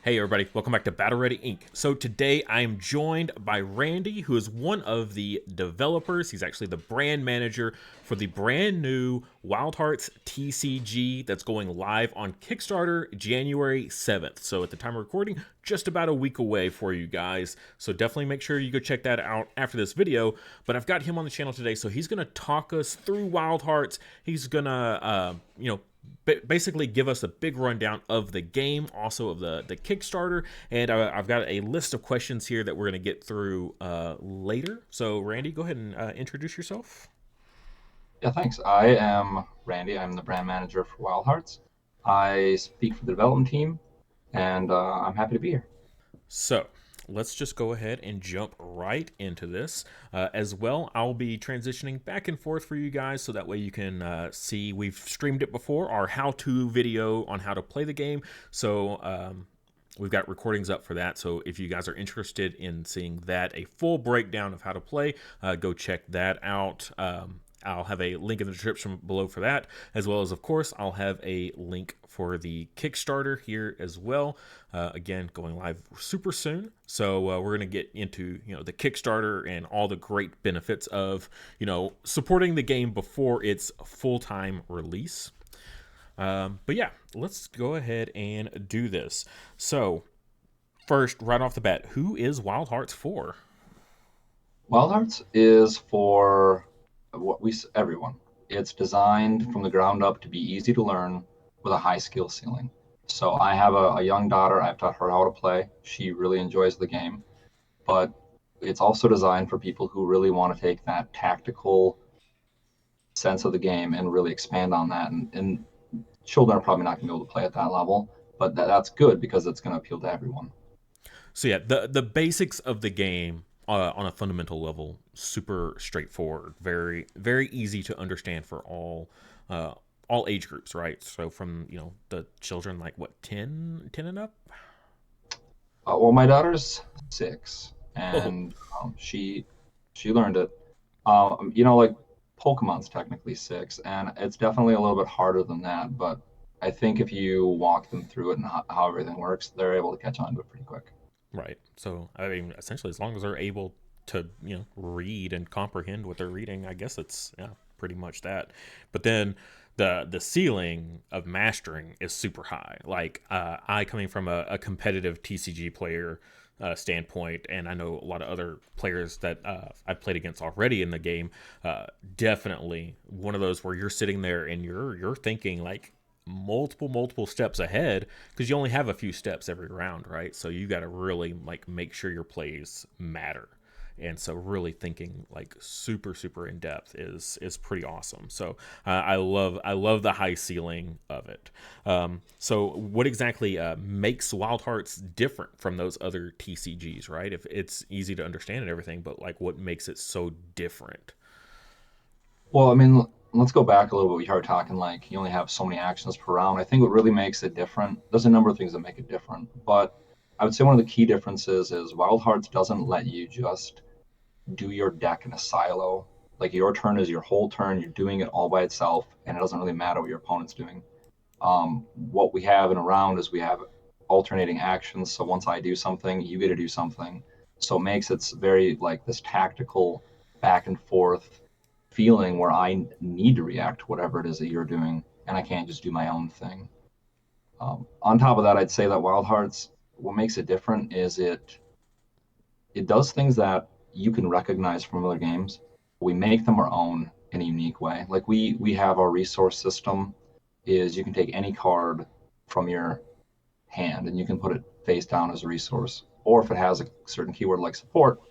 Hey everybody, welcome back to Battle Ready Inc. So today I am joined by Randy, who is one of the developers. He's actually the brand manager for the brand new Wildhearts TCG that's going live on Kickstarter January 7th. So at the time of recording, just about a week away for you guys. So definitely make sure you go check that out after this video. But I've got him on the channel today, so he's going to talk us through Wildhearts. He's going to, basically give us a big rundown of the game, also of the Kickstarter, and I've got a list of questions here that we're going to get through later. So Randy, go ahead and introduce yourself. Yeah, thanks. I am Randy. I'm the brand manager for Wildhearts. I speak for the development team, and I'm happy to be here. So let's just go ahead and jump right into this. As well, I'll be transitioning back and forth for you guys so that way you can see. We've streamed it before, our how-to video on how to play the game. So we've got recordings up for that. So if you guys are interested in seeing that, a full breakdown of how to play, go check that out. I'll have a link in the description below for that, as well as, of course, I'll have a link for the Kickstarter here as well. Again, going live super soon, so we're gonna get into the Kickstarter and all the great benefits of supporting the game before its full-time release. But yeah, let's go ahead and do this. So first, right off the bat, who is Wild Hearts for? Wildhearts is for everyone. It's designed from the ground up to be easy to learn with a high skill ceiling. So I have a young daughter. I've taught her how to play. She really enjoys the game, but it's also designed for people who really want to take that tactical sense of the game and really expand on that. And children are probably not going to be able to play at that level, but that's good because it's going to appeal to everyone. So yeah, the basics of the game on a fundamental level, super straightforward, very easy to understand for all age groups, right? So from the children like what 10 and up. Well, my daughter's 6, Oh, and she learned it. Like Pokemon's technically 6, and it's definitely a little bit harder than that. But I think if you walk them through it and how everything works, they're able to catch on to it pretty quick. right. So I mean, essentially, as long as they're able to read and comprehend what they're reading, I guess it's pretty much that. But then the ceiling of mastering is super high. Like I coming from a competitive TCG player standpoint, and I know a lot of other players that I've played against already in the game. Definitely one of those where you're sitting there and you're thinking like multiple steps ahead because you only have a few steps every round, right? So you got to really like make sure your plays matter. And so really thinking like super in depth is pretty awesome. So I love the high ceiling of it. So what exactly makes Wild Hearts different from those other TCGs, right? If it's easy to understand and everything, but like what makes it so different? Well, I mean, let's go back a little bit. We started talking like you only have so many actions per round. I think what really makes it different, there's a number of things that make it different, but I would say one of the key differences is Wild Hearts doesn't let you just do your deck in a silo. Like your turn is your whole turn. You're doing it all by itself, and it doesn't really matter what your opponent's doing. What we have in a round is we have alternating actions. So once I do something, you get to do something. So it makes it very like this tactical back and forth feeling where I need to react to whatever it is that you're doing, and I can't just do my own thing. On top of that, I'd say that Wild Hearts, what makes it different is it does things that you can recognize from other games. We make them our own in a unique way. Like we have our resource system is you can take any card from your hand and you can put it face down as a resource. Or if it has a certain keyword like support,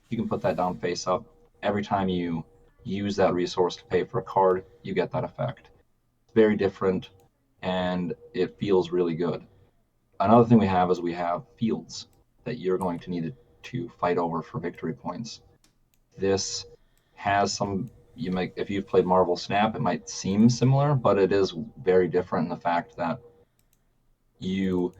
you can put that down face up. Every time you use that resource to pay for a card, you get that effect. It's very different and it feels really good. Another thing we have is we have fields that you're going to need to fight over for victory points. This has some you might if you've played Marvel Snap, it might seem similar, but it is very different in the fact that you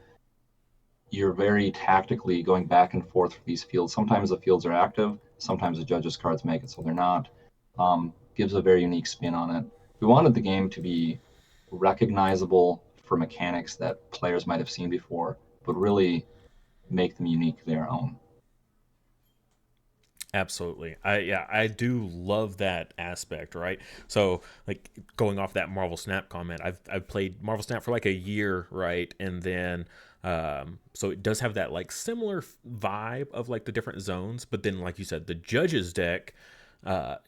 you're very tactically going back and forth for these fields. Sometimes the fields are active, sometimes the judges' cards make it so they're not. Gives a very unique spin on it. We wanted the game to be recognizable for mechanics that players might have seen before, but really make them unique their own. Absolutely. I do love that aspect, right? So like going off that Marvel Snap comment, I've played Marvel Snap for like a year, right? And then so it does have that like similar vibe of like the different zones, but then like you said, the judges deck,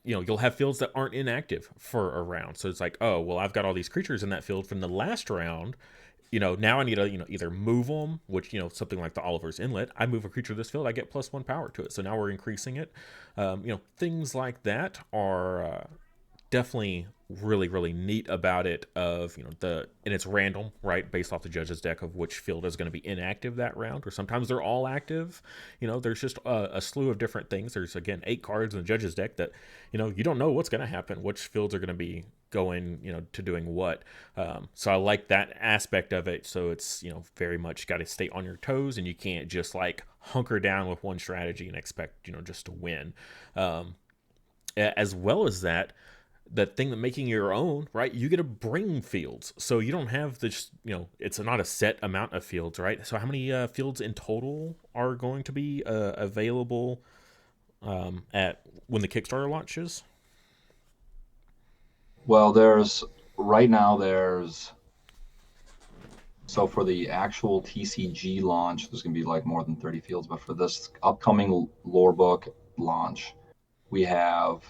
you'll have fields that aren't inactive for a round. So it's like, oh, well, I've got all these creatures in that field from the last round. Now I need to, either move them, which, something like the Oliver's Inlet. I move a creature to this field, I get +1 power to it. So now we're increasing it. Things like that are definitely really really neat about it, of and it's random, right, based off the judge's deck of which field is going to be inactive that round, or sometimes they're all active. There's just a slew of different things. There's again 8 cards in the judge's deck that you don't know what's going to happen, which fields are going to be going to doing what. So I like that aspect of it. So it's very much got to stay on your toes, and you can't just like hunker down with one strategy and expect just to win. As well as that, the thing that making your own, right, you get to bring fields, so you don't have this, it's not a set amount of fields, right? So how many fields in total are going to be available at when the Kickstarter launches? Well, there's right now there's so for the actual TCG launch, there's going to be like more than 30 fields, but for this upcoming lore book launch, we have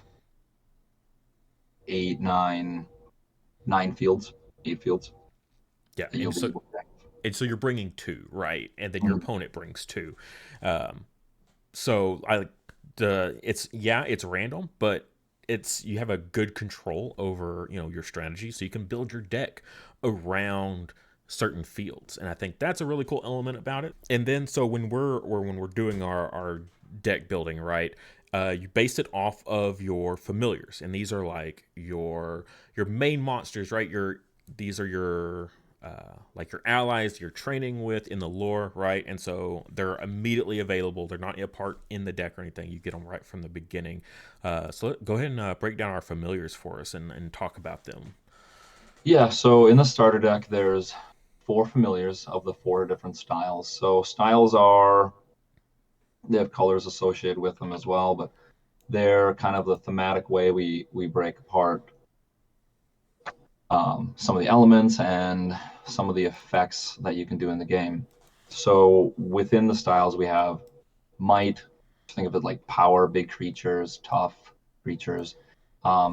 eight, nine fields, 8 fields Yeah, that you'll and be so able to. you're bringing two, right, and then your Mhm. opponent brings two. um, so I it's random, but it's you have a good control over your strategy, so you can build your deck around certain fields, and I think that's a really cool element about it. And then so when we're doing our deck building, right, you base it off of your familiars, and these are like your main monsters, right? These are your like your allies you're training with in the lore, right? And so they're immediately available. They're not a part in the deck or anything. You get them right from the beginning. Go ahead and break down our familiars for us, and talk about them. Yeah, so in the starter deck, there's 4 familiars of the 4 different styles. So styles are, they have colors associated with them as well, but they're kind of the thematic way we break apart some of the elements and some of the effects that you can do in the game. So within the styles, we have might, think of it like power, big creatures, tough creatures,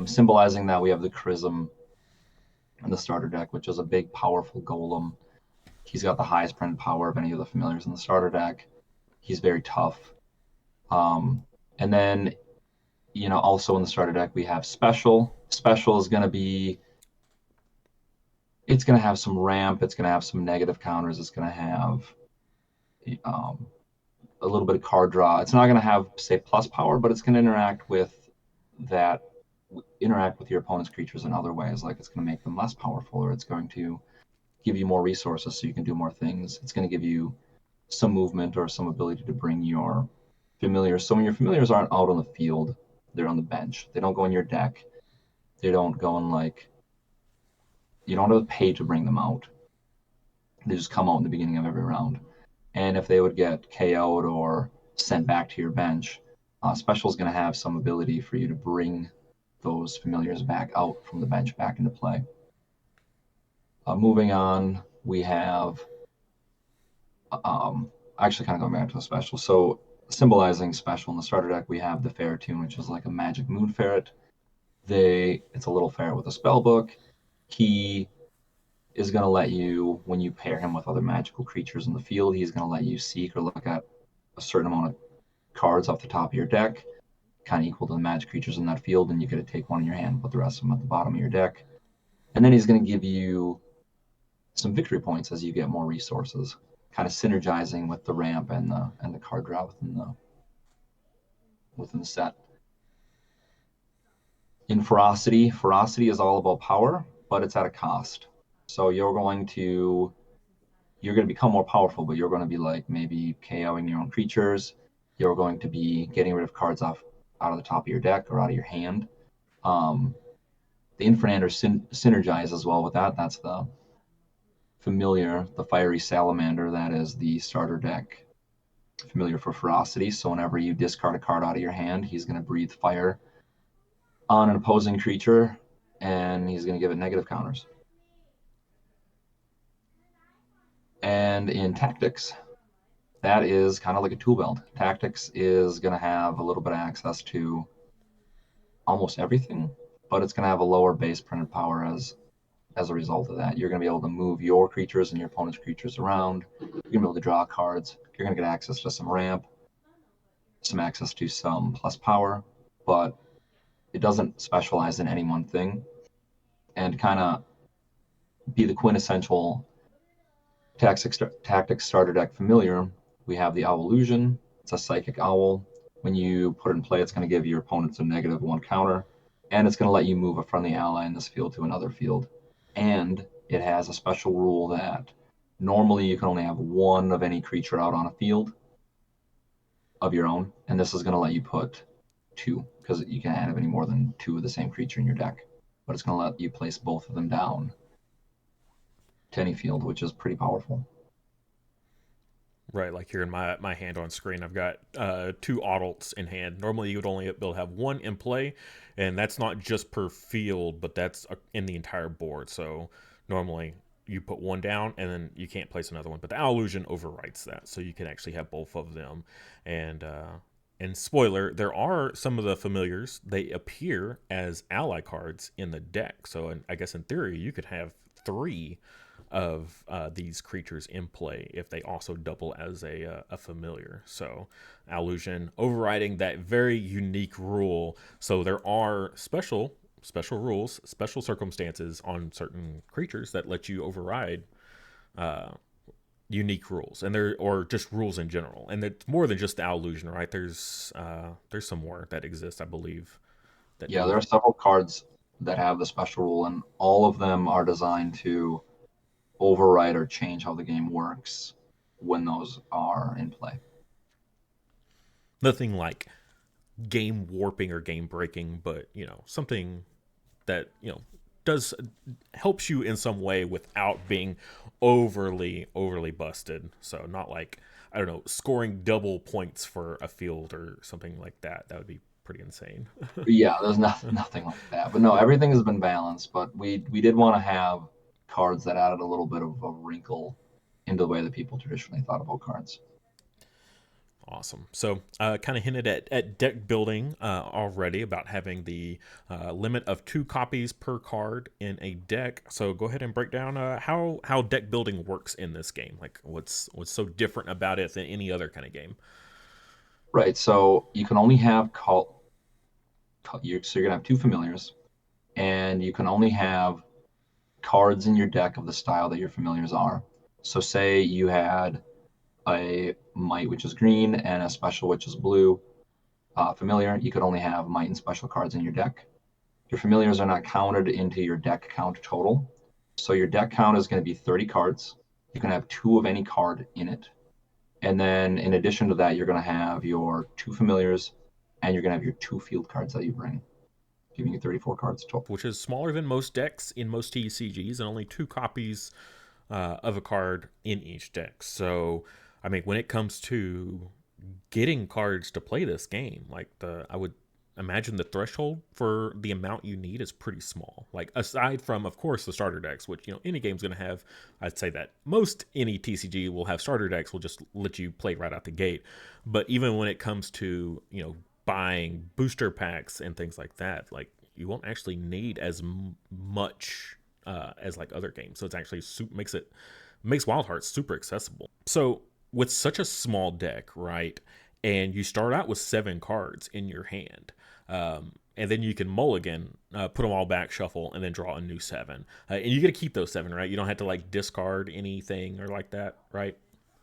symbolizing that we have the Chrism in the starter deck, which is a big, powerful golem. He's got the highest printed power of any of the familiars in the starter deck. He's very tough. And then, also in the starter deck, we have special. Special is going to be, it's going to have some ramp. It's going to have some negative counters. It's going to have um, a little bit of card draw. It's not going to have, say, plus power, but it's going to that interact with your opponent's creatures in other ways. Like it's going to make them less powerful, or it's going to give you more resources so you can do more things. It's going to give you some movement or some ability to bring your familiars. So when your familiars aren't out on the field, they're on the bench. They don't go in your deck. They don't go in like, you don't have to pay to bring them out. They just come out in the beginning of every round. And if they would get KO'd or sent back to your bench, Special is going to have some ability for you to bring those familiars back out from the bench back into play. Moving on, we have actually kind of going back to the special. So symbolizing special in the starter deck, we have the Ferretune, which is like a magic moon ferret. It's a little ferret with a spell book. He is going to let you, when you pair him with other magical creatures in the field, he's going to let you seek or look at a certain amount of cards off the top of your deck, kind of equal to the magic creatures in that field, and you get to take one in your hand, put the rest of them at the bottom of your deck. And then he's going to give you some victory points as you get more resources, kind of synergizing with the ramp and the card draw within the set. In ferocity, ferocity is all about power, but it's at a cost. So you're going to become more powerful, but you're going to be like maybe KOing your own creatures. You're going to be getting rid of cards out of the top of your deck or out of your hand. Um, the Infernander synergize as well with that. That's the familiar, the fiery salamander, that is the starter deck familiar for ferocity. So whenever you discard a card out of your hand, he's going to breathe fire on an opposing creature, and he's going to give it negative counters. And in tactics, that is kind of like a tool belt. Tactics is going to have a little bit of access to almost everything, but it's going to have a lower base printed power as a result of that. You're going to be able to move your creatures and your opponent's creatures around. You're going to be able to draw cards. You're going to get access to some ramp, some access to some plus power, but it doesn't specialize in any one thing. And kind of be the quintessential tactics starter deck familiar, we have the Owl Illusion. It's a psychic owl. When you put it in play, it's going to give your opponents a -1 counter, and it's going to let you move a friendly ally in this field to another field. And it has a special rule that normally you can only have one of any creature out on a field of your own, and this is going to let you put two, because you can't have any more than two of the same creature in your deck. But it's going to let you place both of them down to any field, which is pretty powerful. Right, like here in my hand on screen, I've got two adults in hand. Normally, you would only be able to have one in play, and that's not just per field, but that's in the entire board. So normally, you put one down, and then you can't place another one. But the Owl Illusion overwrites that, so you can actually have both of them. And spoiler, there are some of the familiars. They appear as ally cards in the deck. So I guess in theory, you could have three of these creatures in play if they also double as a familiar. So Illusion overriding that very unique rule. So there are special rules, special circumstances on certain creatures that let you override uh, unique rules, and there or just rules in general. And it's more than just the Illusion, right? There's some more that exist, I believe, that Yeah, do there are that. several cards that have the special rule, and all of them are designed to override or change how the game works when those are in play. Nothing like game warping or game breaking, but something that does helps you in some way without being overly busted. So not like, I don't know, scoring double points for a field or something like that. That would be pretty insane. But yeah, there's nothing like that. But no, everything has been balanced. But we did want to have cards that added a little bit of a wrinkle into the way that people traditionally thought about cards. Awesome. So, kind of hinted at deck building already about having the limit of 2 copies per card in a deck. So, go ahead and break down how deck building works in this game. Like, what's so different about it than any other kind of game? Right. So you can only have so you're gonna have two familiars, and you can only have cards in your deck of the style that your familiars are. So say you had a might, which is green, and a special, which is blue. Familiar, you could only have might and special cards in your deck. Your familiars are not counted into your deck count total. So your deck count is going to be 30 cards. You can have two of any card in it. And then in addition to that, you're going to have your two familiars and you're going to have your two field cards that you bring, giving you 34 cards total. Which is smaller than most decks in most TCGs, and only 2 copies of a card in each deck. So, I mean, when it comes to getting cards to play this game, like I would imagine the threshold for the amount you need is pretty small. Like aside from, of course, the starter decks, which any game's going to have. I'd say that most any TCG will have starter decks. Will just let you play right out the gate. But even when it comes to buying booster packs and things like that, like you won't actually need as much as like other games. So it's actually makes Wildhearts super accessible. So with such a small deck, right? And you start out with 7 cards in your hand. And then you can mulligan, put them all back, shuffle, and then draw a new 7. And you get to keep those 7, right? You don't have to like discard anything or like that, right?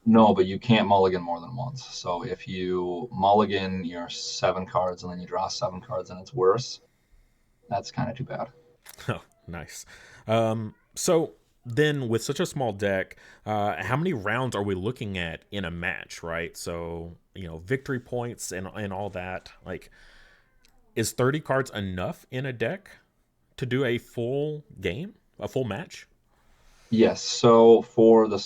No, but you can't mulligan more than once. So if you mulligan your 7 cards and then you draw 7 cards and it's worse, that's kind of too bad. Oh, nice. So then, with such a small deck, how many rounds are we looking at in a match, right? So victory points and all that. Like, is 30 cards enough in a deck to do a full game, a full match? Yes. So for the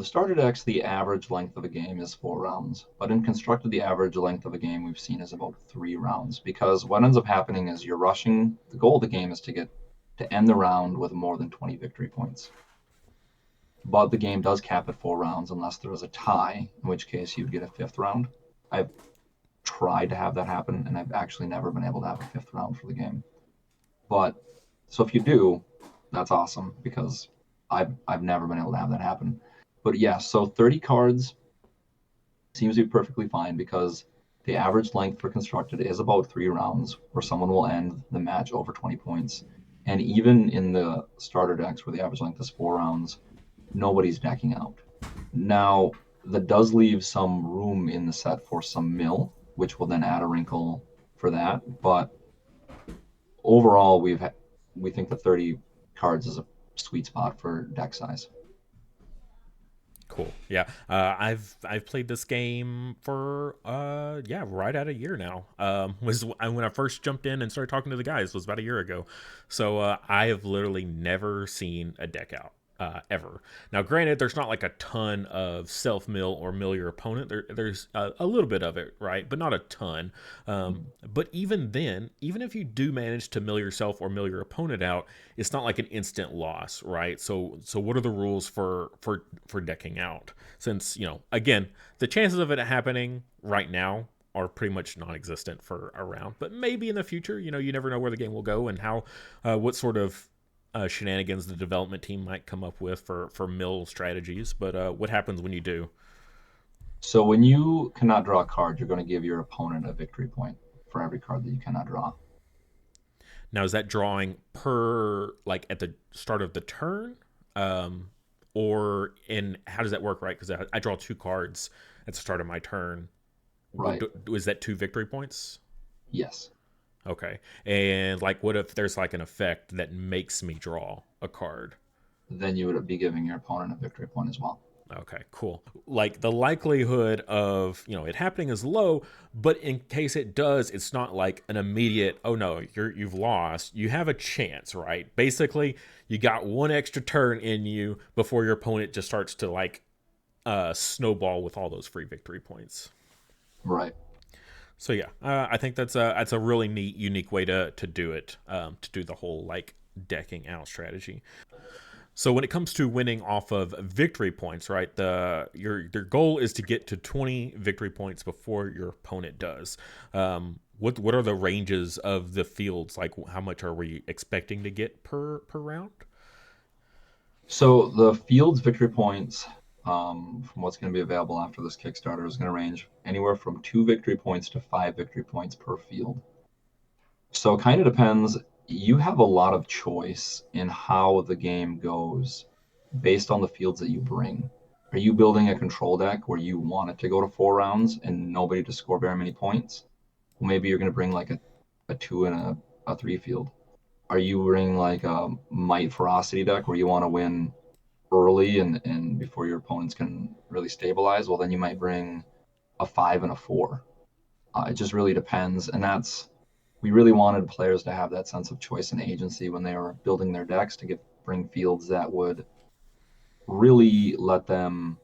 starter decks, the average length of a game is 4 rounds. But in constructed, the average length of a game we've seen is about 3 rounds. Because what ends up happening is you're rushing. The goal of the game is to end the round with more than 20 victory points. But the game does cap at 4 rounds unless there is a tie, in which case you'd get a fifth round. I've tried to have that happen, and I've actually never been able to have a fifth round for the game. But so if you do, that's awesome because I've never been able to have that happen. But yeah, so 30 cards seems to be perfectly fine because the average length for constructed is about 3 rounds, where someone will end the match over 20 points. And even in the starter decks where the average length is 4 rounds, nobody's decking out. Now, that does leave some room in the set for some mill, which will then add a wrinkle for that. But overall, we think the 30 cards is a sweet spot for deck size. Cool. Yeah. I've played this game for yeah, right at a year now. Was when I first jumped in and started talking to the guys was about a year ago. So I have literally never seen a deck out. Ever. Now, granted, there's not like a ton of self mill or mill your opponent. There's a little bit of it, right? But not a ton. But even then, even if you do manage to mill yourself or mill your opponent out, it's not like an instant loss, right? So what are the rules for decking out? Since again, the chances of it happening right now are pretty much non-existent for a round. But maybe in the future, you never know where the game will go and how, what sort of shenanigans the development team might come up with for mill strategies. But what happens when you do? So when you cannot draw a card, you're going to give your opponent a victory point for every card that you cannot draw. Now, is that drawing per like at the start of the turn, um, or in how does that work? Right, because I draw two cards at the start of my turn. Right. Is that two victory points? Yes. Okay, and like, what if there's like an effect that makes me draw a card? Then you would be giving your opponent a victory point as well. Okay, cool. Like the likelihood of it happening is low, but in case it does, it's not like an immediate. Oh no, you've lost. You have a chance, right? Basically, you got one extra turn in you before your opponent just starts to like snowball with all those free victory points. Right. So yeah, I think that's a really neat, unique way to do it. To do the whole like decking out strategy. So when it comes to winning off of victory points, right? Your goal is to get to 20 victory points before your opponent does. What are the ranges of the fields? Like how much are we expecting to get per round? So the field's victory points from what's going to be available after this Kickstarter is going to range anywhere from 2 victory points to 5 victory points per field. So it kind of depends. You have a lot of choice in how the game goes based on the fields that you bring. Are you building a control deck where you want it to go to 4 rounds and nobody to score very many points? Well, maybe you're going to bring like a two and a three field. Are you bringing like a might ferocity deck where you want to win early and before your opponents can really stabilize? Well, then you might bring a five and a four. It just really depends, and that's we really wanted players to have that sense of choice and agency when they were building their decks to bring fields that would really let them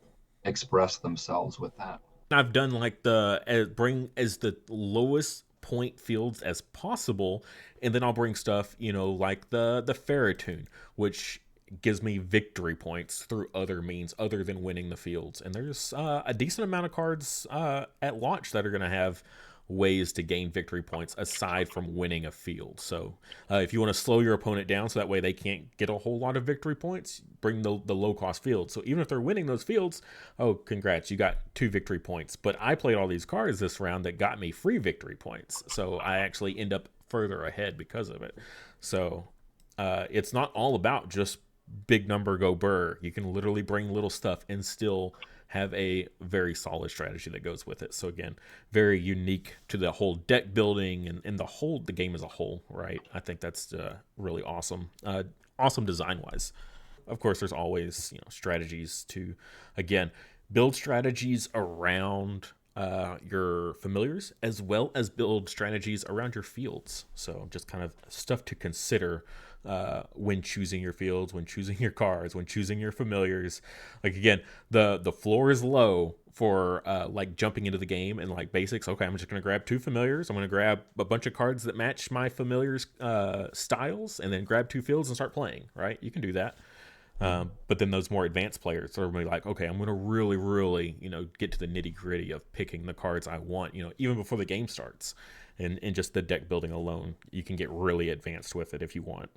express themselves with that. I've done like bring as the lowest point fields as possible, and then I'll bring stuff like the Ferritune, which gives me victory points through other means other than winning the fields. And there's a decent amount of cards at launch that are going to have ways to gain victory points aside from winning a field. So if you want to slow your opponent down so that way they can't get a whole lot of victory points, bring the low cost field. So even if they're winning those fields, oh, congrats, you got 2 victory points. But I played all these cards this round that got me free victory points. So I actually end up further ahead because of it. So it's not all about just big number go burr. You can literally bring little stuff and still have a very solid strategy that goes with it. So again, very unique to the whole deck building and the game as a whole, right? I think that's really awesome. Awesome design wise. Of course, there's always strategies to again build strategies around your familiars as well as build strategies around your fields. So just kind of stuff to consider when choosing your fields, when choosing your cards, when choosing your familiars. Like again, the floor is low for like jumping into the game and like basics. Okay, I'm just gonna grab two familiars. I'm gonna grab a bunch of cards that match my familiars styles, and then grab two fields and start playing. Right? You can do that. But then those more advanced players are really like, okay, I'm going to really, really, get to the nitty gritty of picking the cards I want, even before the game starts. And just the deck building alone, you can get really advanced with it if you want.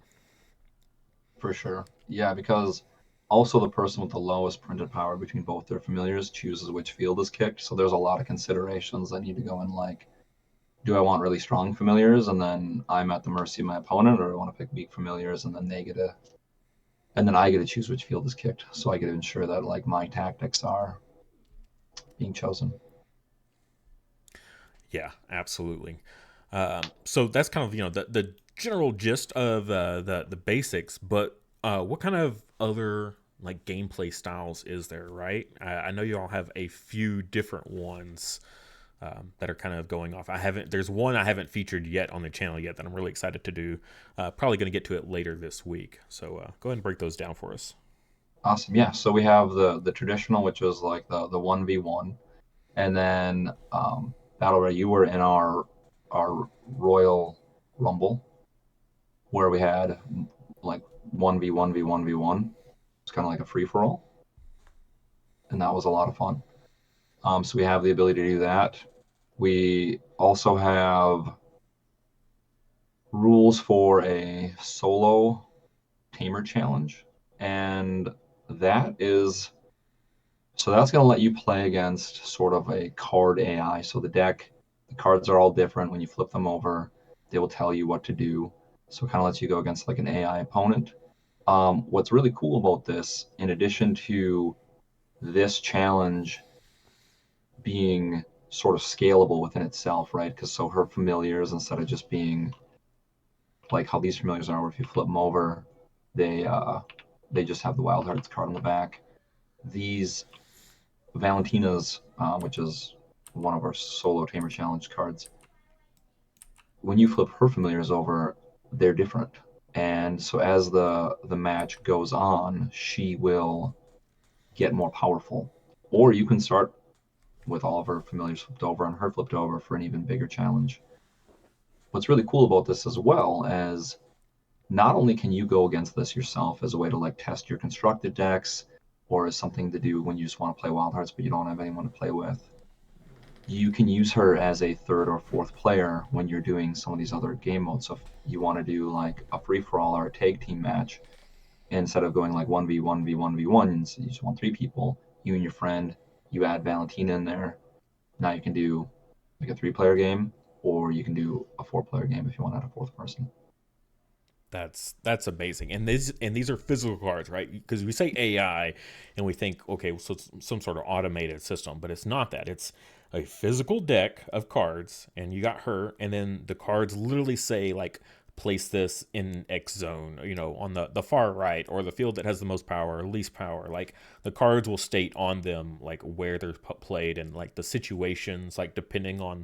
For sure. Yeah, because also the person with the lowest printed power between both their familiars chooses which field is kicked. So there's a lot of considerations that need to go in, like, do I want really strong familiars and then I'm at the mercy of my opponent, or do I want to pick weak familiars and then I get to choose which field is kicked. So I get to ensure that like my tactics are being chosen. Yeah, absolutely. So that's kind of the general gist of the basics. But what kind of other like gameplay styles is there? Right, I know you all have a few different ones that are kind of going off. I haven't. There's one I haven't featured yet on the channel yet that I'm really excited to do. Probably going to get to it later this week. So go ahead and break those down for us. Awesome. Yeah. So we have the traditional, which is like the 1v1. And then Battle Ray, you were in our Royal Rumble where we had like 1v1v1v1. It's kind of like a free for all. And that was a lot of fun. So we have the ability to do that. We also have rules for a solo tamer challenge. And that is so that's going to let you play against sort of a card AI. So the cards are all different. When you flip them over, they will tell you what to do. So it kind of lets you go against like an AI opponent. What's really cool about this, in addition to this challenge being sort of scalable within itself, right? Because so her familiars, instead of just being like how these familiars are, where if you flip them over, they uh, they just have the Wildhearts card on the back. These Valentina's, which is one of our solo tamer challenge cards, when you flip her familiars over, they're different. And so as the match goes on, she will get more powerful. Or you can start with all of her familiars flipped over and her flipped over for an even bigger challenge. What's really cool about this as well as not only can you go against this yourself as a way to like test your constructed decks or as something to do when you just want to play Wild Hearts but you don't have anyone to play with, you can use her as a third or fourth player when you're doing some of these other game modes. So if you want to do like a free for all or a tag team match, instead of going like 1v1v1v1, so you just want three people, you and your friend, you add Valentina in there. Now you can do like a three-player game, or you can do a four-player game if you want to add a fourth person. That's amazing. And these are physical cards, right? Because we say AI and we think, okay, so it's some sort of automated system, but it's not that. It's a physical deck of cards, and you got her, and then the cards literally say like place this in X zone, on the far right, or the field that has the most power or least power. Like the cards will state on them like where they're played and like the situations, like depending on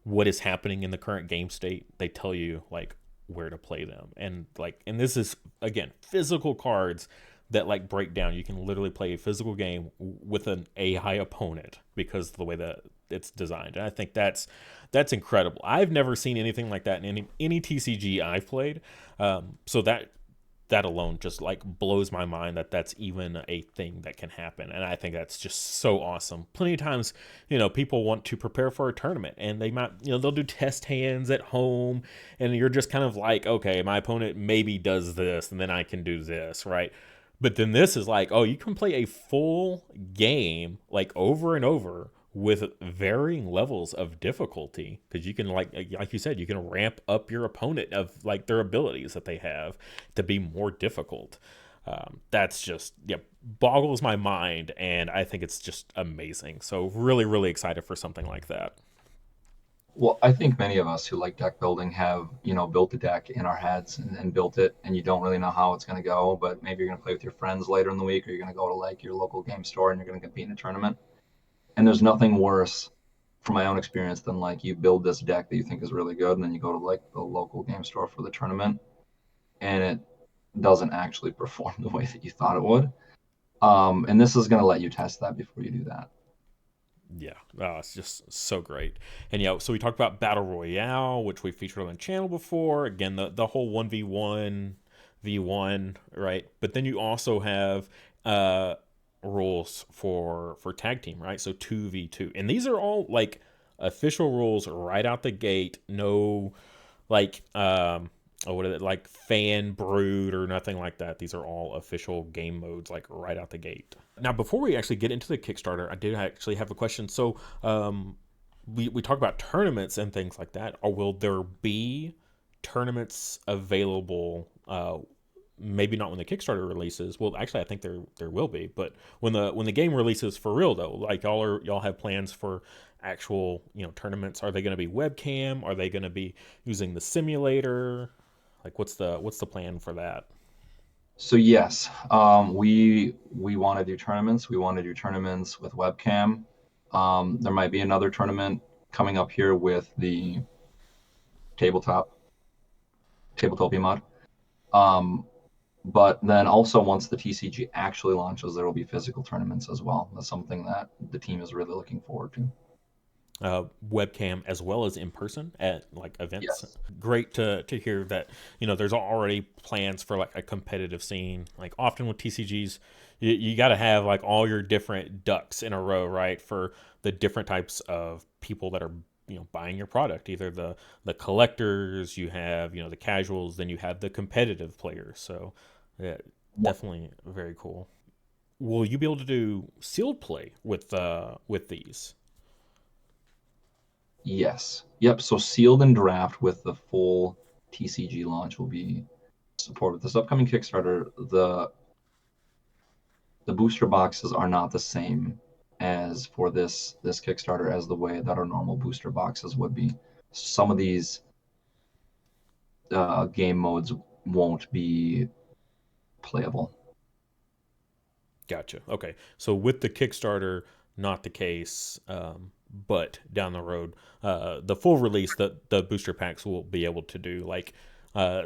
what is happening in the current game state, they tell you like where to play them. And this is again physical cards that like break down. You can literally play a physical game with an AI opponent because of the way that it's designed. And I think that's incredible. I've never seen anything like that in any TCG I've played. So that alone just like blows my mind that that's even a thing that can happen, and I think that's just so awesome. Plenty of times, people want to prepare for a tournament and they might, they'll do test hands at home, and you're just kind of like, okay, my opponent maybe does this and then I can do this, right? But then this is like, oh, you can play a full game like over and over with varying levels of difficulty, because you can like you said, you can ramp up your opponent of like their abilities that they have to be more difficult. That's just, yeah, boggles my mind, and I think it's just amazing. So really, really excited for something like that. Well, I think many of us who like deck building have, built a deck in our heads and built it, and you don't really know how it's going to go, but maybe you're going to play with your friends later in the week, or you're going to go to like your local game store and you're going to compete in a tournament. And there's nothing worse from my own experience than like you build this deck that you think is really good and then you go to like the local game store for the tournament and it doesn't actually perform the way that you thought it would. And this is going to let you test that before you do that. Yeah, it's just so great. And yeah, so we talked about Battle Royale, which we featured on the channel before. Again, the whole 1v1, V1, right? But then you also have uh, rules for tag team, right? So 2v2. And these are all like official rules right out the gate. No like what is it, like fan brood or nothing like that. These are all official game modes like right out the gate. Now before we actually get into the Kickstarter, I did actually have a question. So we talk about tournaments and things like that, or will there be tournaments available, maybe not when the Kickstarter releases. Well, actually, I think there will be, but when the game releases for real though, like y'all have plans for actual tournaments. Are they going to be webcam? Are they going to be using the simulator? Like, what's the plan for that? So yes, we want to do tournaments. We want to do tournaments with webcam. There might be another tournament coming up here with the tabletop tabletopia mod. Um, but then also once the TCG actually launches, there will be physical tournaments as well. That's something that the team is really looking forward to. Webcam as well as in person at like events. Yes. Great to hear that there's already plans for like a competitive scene. Like often with TCGs, you got to have like all your different ducks in a row, right? For the different types of people that are buying your product. Either the collectors, you have the casuals, then you have the competitive players. So yeah, definitely very cool. Will you be able to do sealed play with these? Yes. Yep. So sealed and draft with the full TCG launch will be supported. This upcoming Kickstarter, the booster boxes are not the same as for this Kickstarter as the way that our normal booster boxes would be. Some of these game modes won't be playable. Gotcha. Okay. So with the Kickstarter, not the case, but down the road, the full release, the booster packs will be able to do like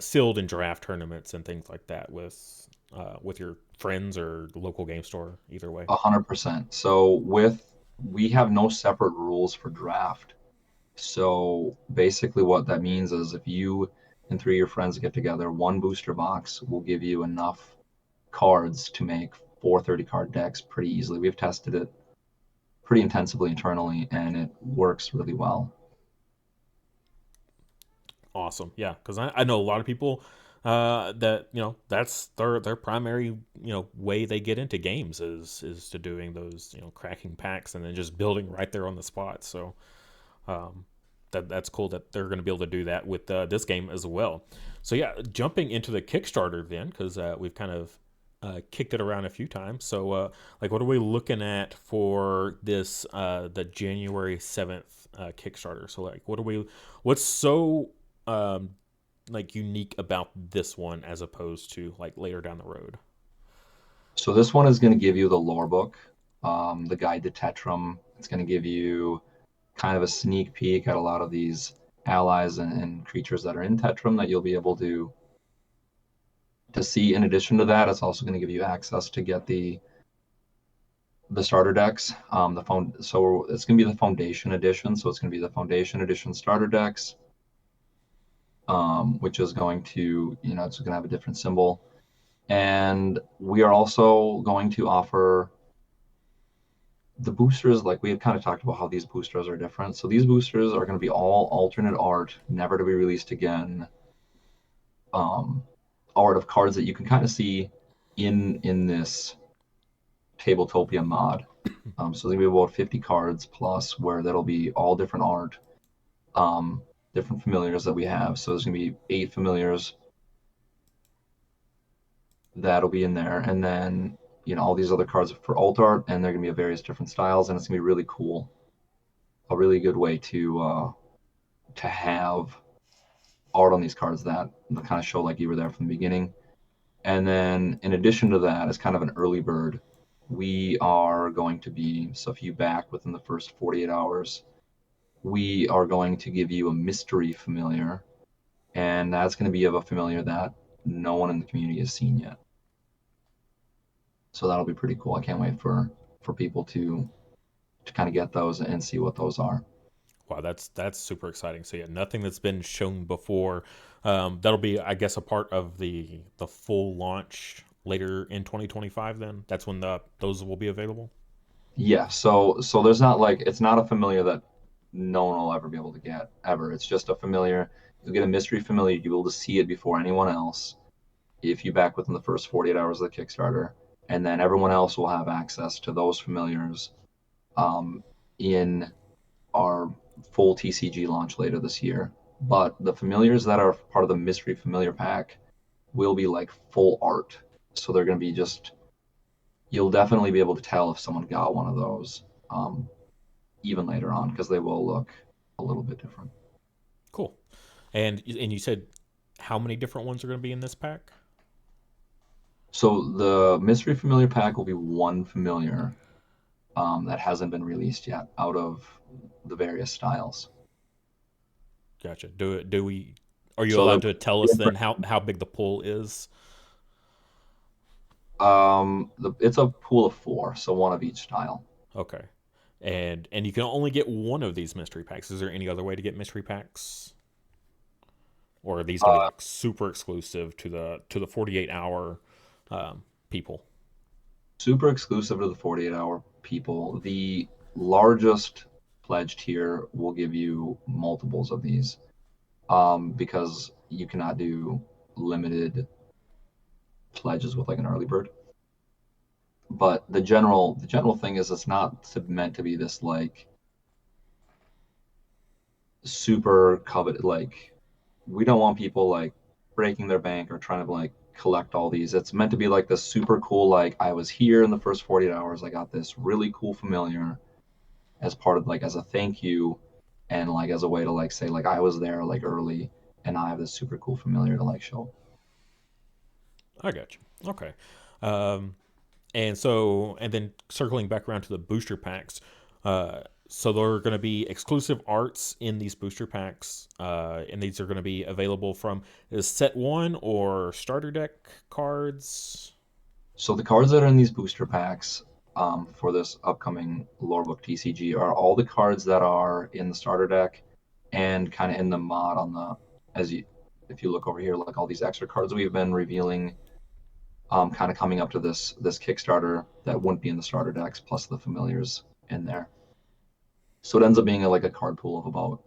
sealed and draft tournaments and things like that with your friends or local game store. Either way. 100%. So with we have no separate rules for draft. So basically, what that means is if you and three of your friends get together, one booster box will give you enough cards to make 430 card decks pretty easily. We've tested it pretty intensively internally, and it works really well. Awesome. Yeah, because I know a lot of people that that's their primary way they get into games is to doing those cracking packs and then just building right there on the spot. So um, that's cool that they're going to be able to do that with this game as well. So yeah, jumping into the Kickstarter then, because we've kind of kicked it around a few times. So like, what are we looking at for this the January 7th Kickstarter? So like, what's so um, like unique about this one as opposed to like later down the road? So this one is going to give you the lore book, the guide to Tetrum. It's going to give you kind of a sneak peek at a lot of these allies and creatures that are in Tetrum that you'll be able to see. In addition to that, it's also going to give you access to get the starter decks. So it's going to be the Foundation Edition. So it's going to be the Foundation Edition starter decks, which is going to it's going to have a different symbol. And we are also going to offer the boosters. Like we had kind of talked about how these boosters are different. So these boosters are going to be all alternate art, never to be released again. Um, Art of cards that you can kind of see in this Tabletopia mod. So there's gonna be about 50 cards plus where that'll be all different art, um, different familiars that we have. So there's gonna be 8 familiars that'll be in there, and then all these other cards for alt art, and they're gonna be of various different styles, and it's gonna be really cool. A really good way to have art on these cards that kind of show like you were there from the beginning. And then in addition to that, as kind of an early bird, we are going to be, so if you back within the first 48 hours, we are going to give you a mystery familiar, and that's going to be of a familiar that no one in the community has seen yet. So that'll be pretty cool. I can't wait for people to kind of get those and see what those are. Wow, that's super exciting. So yeah, nothing that's been shown before. That'll be, I guess, a part of the full launch later in 2025. Then that's when the those will be available. Yeah, so there's not like it's not a familiar that no one will ever be able to get ever. It's just a familiar. You'll get a mystery familiar. You'll be able to see it before anyone else if you back within the first 48 hours of the Kickstarter, and then everyone else will have access to those familiars um, in our full TCG launch later this year. But the familiars that are part of the mystery familiar pack will be like full art. So they're going to be just, you'll definitely be able to tell if someone got one of those even later on because they will look a little bit different. Cool. And you said how many different ones are going to be in this pack? So the mystery familiar pack will be one familiar that hasn't been released yet out of the various styles. Gotcha. Do we? Are you So allowed there to tell us will then how big the pool is? it's a pool of four, so one of each style. Okay. And you can only get one of these mystery packs. Is there any other way to get mystery packs? Or are these going to be Uh, like super exclusive to the 48-hour people? Super exclusive to the 48-hour people. The largest pledge tier will give you multiples of these because you cannot do limited pledges with like an early bird. But the general thing is it's not meant to be this like super coveted like we don't want people like breaking their bank or trying to like collect all these. It's meant to be like this super cool like I was here in the first 48 hours. I got this really cool familiar as part of like as a thank you and like as a way to like say like I was there like early and I have this super cool familiar to like show. I got you. Okay. Um, and then circling back around to the booster packs, so there are going to be exclusive arts in these booster packs, and these are going to be available from is set one or starter deck cards. So the cards that are in these booster packs for this upcoming Lorebook TCG are all the cards that are in the starter deck and kind of in the mod on the as you if you look over here like all these extra cards we've been revealing kind of coming up to this Kickstarter that wouldn't be in the starter decks plus the familiars in there. So it ends up being like a card pool of about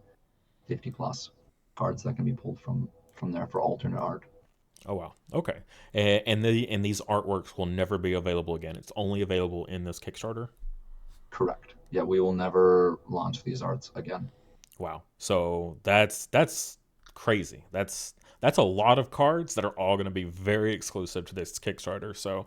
50 plus cards that can be pulled from there for alternate art. Oh wow. Okay. And these artworks will never be available again. It's only available in this Kickstarter. Correct. Yeah, we will never launch these arts again. Wow. So that's crazy. That's a lot of cards that are all going to be very exclusive to this Kickstarter. So,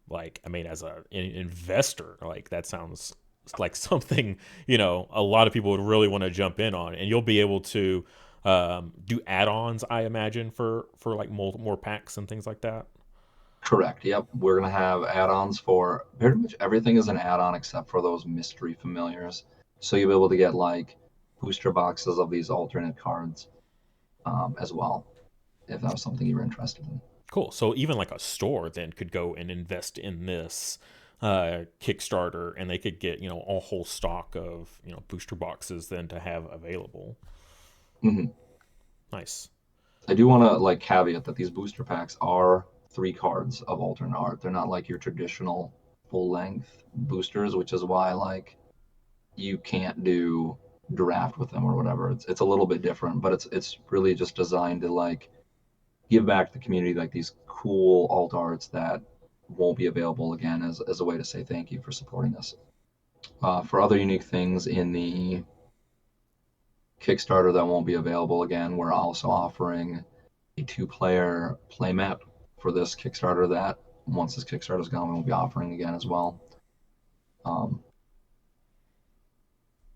like, I mean, as an investor, like that sounds like something a lot of people would really want to jump in on, and you'll be able to do add-ons, I imagine, for like more packs and things like that. Correct. Yep. We're gonna have add-ons for pretty much everything is an add-on except for those mystery familiars. So you'll be able to get like booster boxes of these alternate cards as well, if that was something you were interested in. Cool. So even like a store then could go and invest in this Kickstarter, and they could get a whole stock of booster boxes then to have available. Hmm. Nice. I do want to like caveat that these booster packs are three cards of alternate art. They're not like your traditional full-length boosters, which is why like you can't do draft with them or whatever. It's a little bit different, but it's really just designed to like give back to the community like these cool alt arts that won't be available again as a way to say thank you for supporting us. For other unique things in the Kickstarter that won't be available again, we're also offering a two-player playmat for this Kickstarter that once this Kickstarter is gone, we'll be offering again as well. Um,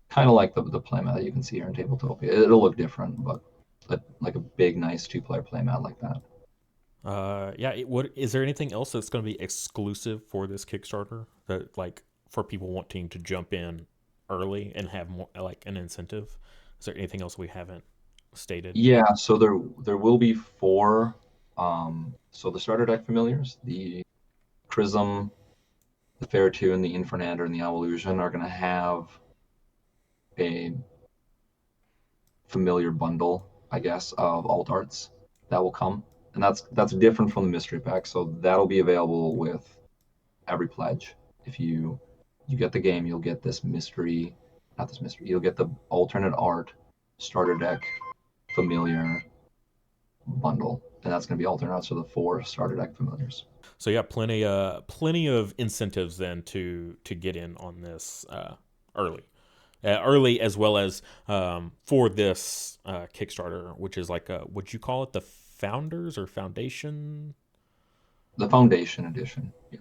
Kind of like the playmat that you can see here in Tabletopia. It'll look different, but like a big, nice two-player playmat like that. Yeah. What is there anything else that's going to be exclusive for this Kickstarter that like for people wanting to jump in early and have more like an incentive? Is there anything else we haven't stated? Yeah, so there will be four. So the starter deck familiars, the Chrism, the Fairtune, the Infernander, and the Evolution are going to have a familiar bundle, I guess, of alt arts that will come, and that's different from the mystery pack. So that'll be available with every pledge. If you get the game, you'll get this mystery, not this mystery. You'll get the alternate art starter deck familiar bundle, and that's going to be alternate arts for the four starter deck familiars. So yeah, plenty of incentives then to get in on this early. Early as well as for this Kickstarter, which is like would you call it the founders or foundation? The Foundation Edition. Yeah.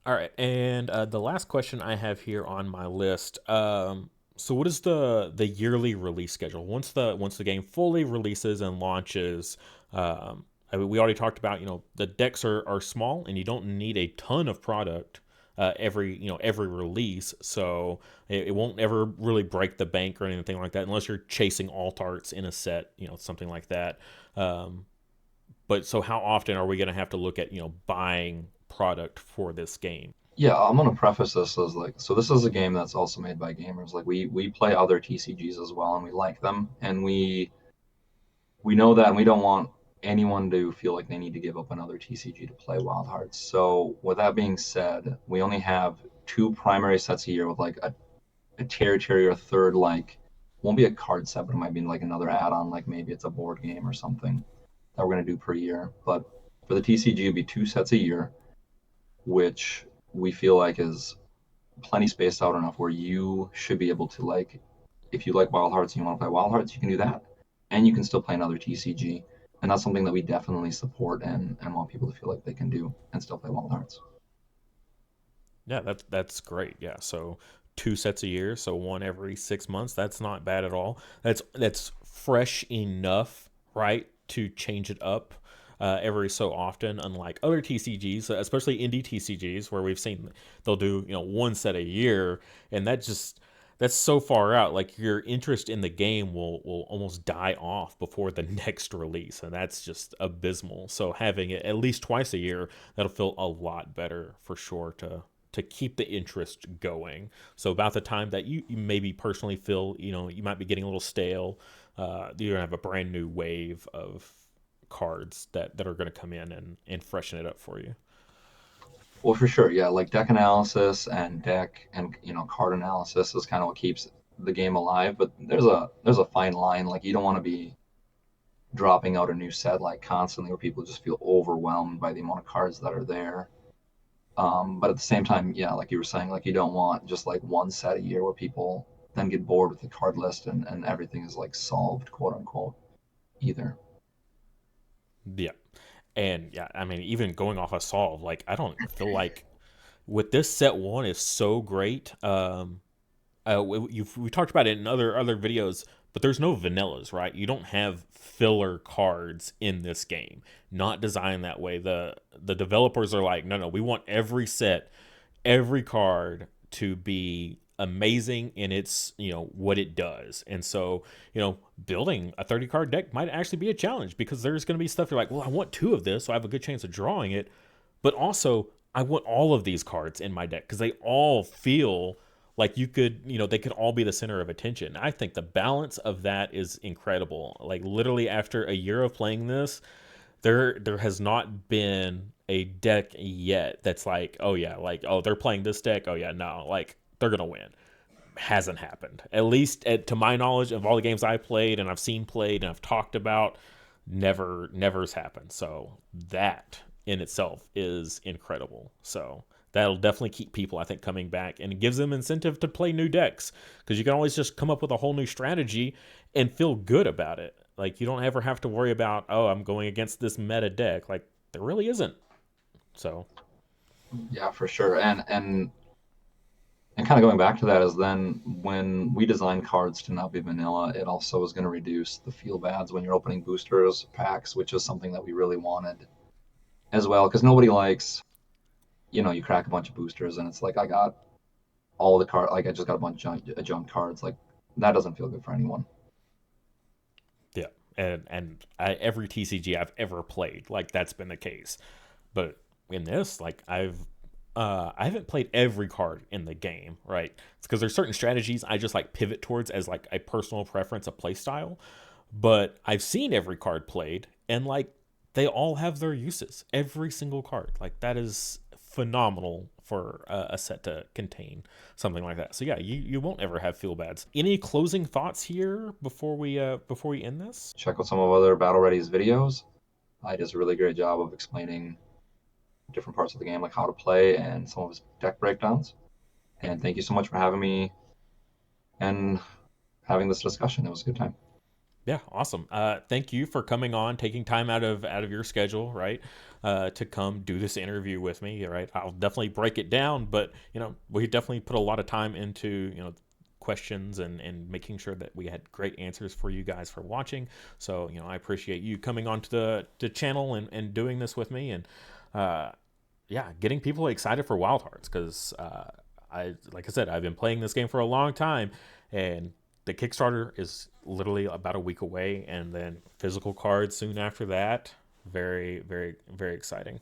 All right, and the last question I have here on my list. So, what is the yearly release schedule once the game fully releases and launches? I mean, we already talked about the decks are small and you don't need a ton of product every release, so it won't ever really break the bank or anything like that unless you're chasing alt arts in a set, something like that. Um, but so how often are we going to have to look at buying product for this game? Yeah, I'm gonna preface this as like, so this is a game that's also made by gamers. Like we play other TCGs as well, and we like them, and we know that, and we don't want anyone to feel like they need to give up another TCG to play Wild Hearts. So with that being said, we only have two primary sets a year with like a territory or third, like won't be a card set, but it might be like another add-on, like maybe it's a board game or something that we're gonna do per year. But for the TCG, it'd be two sets a year, which we feel like is plenty spaced out enough where you should be able to, like, if you like Wild Hearts and you want to play Wild Hearts, you can do that, and you can still play another TCG, and that's something that we definitely support and want people to feel like they can do and still play Wild Hearts. Yeah, that's great. Yeah, so two sets a year, so one every 6 months. That's not bad at all. That's fresh enough, right, to change it up every so often. Unlike other TCGs, especially indie TCGs, where we've seen they'll do one set a year, and that's so far out. Like your interest in the game will almost die off before the next release, and that's just abysmal. So having it at least twice a year, that'll feel a lot better for sure to keep the interest going. So about the time that you maybe personally feel you might be getting a little stale, you're gonna have a brand new wave of cards that are going to come in and freshen it up for you. Well, for sure, yeah, like deck analysis and deck and card analysis is kind of what keeps the game alive. But there's a fine line. Like you don't want to be dropping out a new set like constantly, where people just feel overwhelmed by the amount of cards that are there. But at the same time, yeah, like you were saying, like you don't want just like one set a year where people then get bored with the card list and everything is like solved, quote unquote, either. Yeah. And yeah, I mean, even going off of solve, like I don't feel like with this set one is so great. We talked about it in other videos, but there's no vanillas, right? You don't have filler cards in this game. Not designed that way. The developers are like, no, we want every set, every card to be amazing in its what it does. And so building a 30 card deck might actually be a challenge because there's going to be stuff you're like, well, I want two of this so I have a good chance of drawing it, but also I want all of these cards in my deck because they all feel like they could all be the center of attention. I think the balance of that is incredible. Like literally after a year of playing this, there has not been a deck yet that's like, oh yeah, like, oh, they're playing this deck, oh yeah, no, like they're gonna win. Hasn't happened, at least to my knowledge of all the games I played and I've seen played and I've talked about. Never's happened. So that in itself is incredible. So that'll definitely keep people, I think, coming back, and it gives them incentive to play new decks because you can always just come up with a whole new strategy and feel good about it. Like you don't ever have to worry about, oh, I'm going against this meta deck. Like there really isn't. So Yeah, for sure. And kind of going back to that is then when we design cards to not be vanilla, it also is going to reduce the feel bads when you're opening boosters packs, which is something that we really wanted as well. Because nobody likes, you crack a bunch of boosters and it's like, I got all the card like I just got a bunch of junk cards. Like that doesn't feel good for anyone. Yeah, every TCG I've ever played, like that's been the case. But in this, like I haven't played every card in the game, right? It's because there's certain strategies I just like pivot towards as like a personal preference, a play style. But I've seen every card played, and like they all have their uses. Every single card, like that is phenomenal for a set to contain something like that. So yeah, you won't ever have feel bads. Any closing thoughts here before we end this? Check out some of other Battle Ready's videos. I does a really great job of explaining different parts of the game, like how to play and some of his deck breakdowns. And thank you so much for having me and having this discussion. It was a good time. Yeah, awesome. Thank you for coming on, taking time out of your schedule, right, to come do this interview with me. Right, I'll definitely break it down, but we definitely put a lot of time into questions and making sure that we had great answers for you guys for watching. So I appreciate you coming onto the channel and doing this with me, and uh, yeah, getting people excited for Wild Hearts because I like I said, I've been playing this game for a long time, and the Kickstarter is literally about a week away, and then physical cards soon after that. Very, very, very exciting.